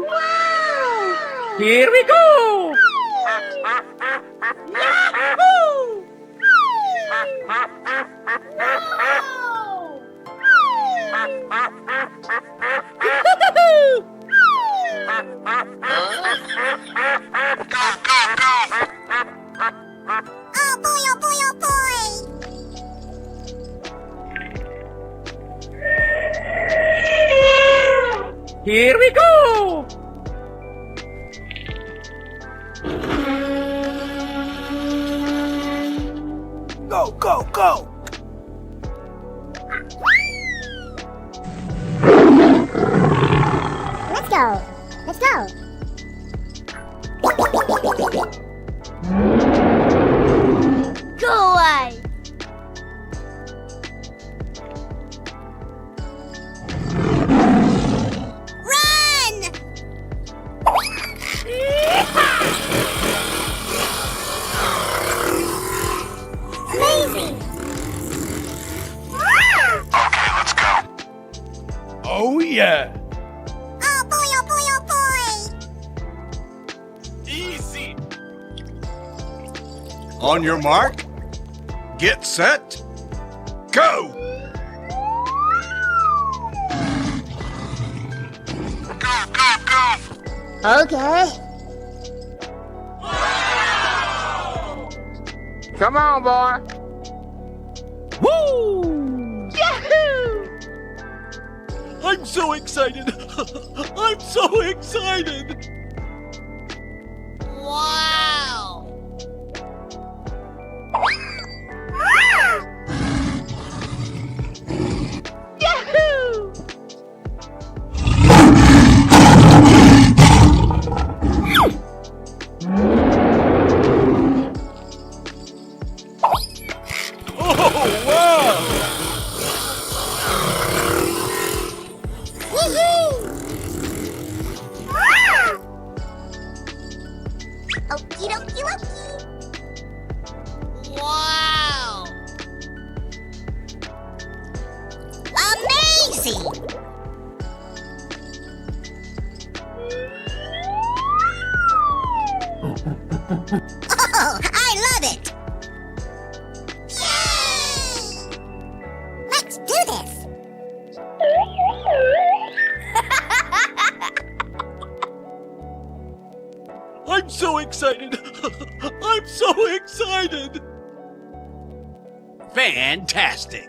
Wow! Here we go! Yahoo! Oh boy, oh boy, oh boy! Here we go! Go, go, go! Let's go! Let's go! Go away! Run! Amazing! Okay, let's go. Oh, yeah! Oh boy, oh boy, oh boy! Easy! On your mark, get set, go! Go, go, go! Okay. Come on, boy. Woo! Yahoo! I'm so excited! I'm so excited! Wow! Yahoo! Oh, wow! Woohoo! Okie dokie dokie. Wow! Amazing! Oh, I love it! Yay! Let's do this! I'm so excited! I'm so excited! Fantastic!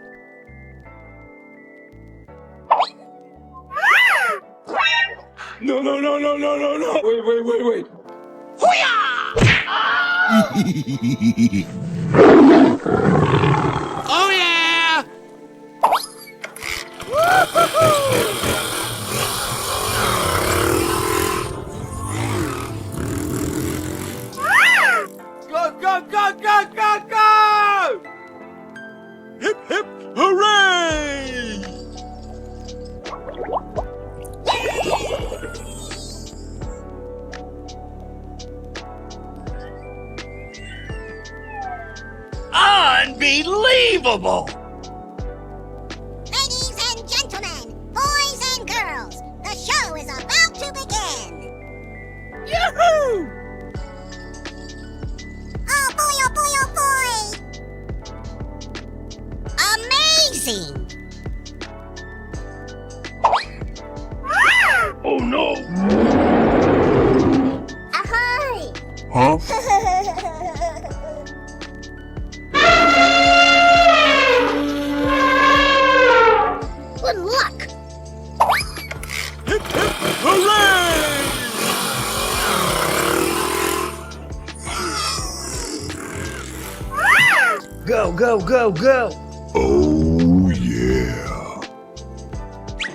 No, no, no, no, no, no, no! Wait. Oh yeah! Go, go, go, go, go, go! Hip, hip, hooray! Unbelievable! Ladies and gentlemen, boys and girls, the show is about to begin! Yahoo! Oh boy, oh boy, oh boy! Amazing! Oh no! Ahoy! Huh? Good luck! Hip, hip, hooray! Go, go, go, go! Oh, yeah!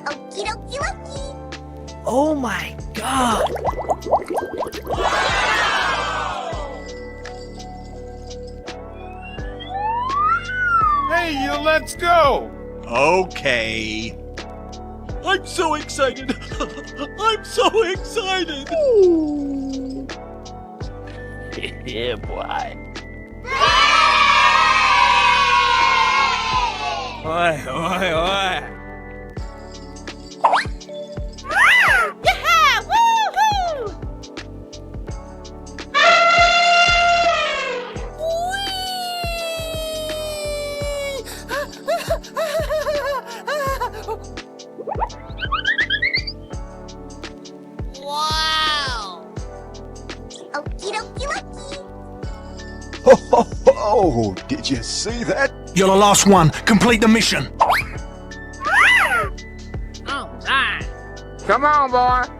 Okie dokie dokie! Oh my god! Hey, let's go! Okay. I'm so excited! I'm so excited! Yeah, boy. Oi, oi, oi! Yeah! Ho, ho, ho! Did you see that? You're the last one. Complete the mission. All right. Come on, boy.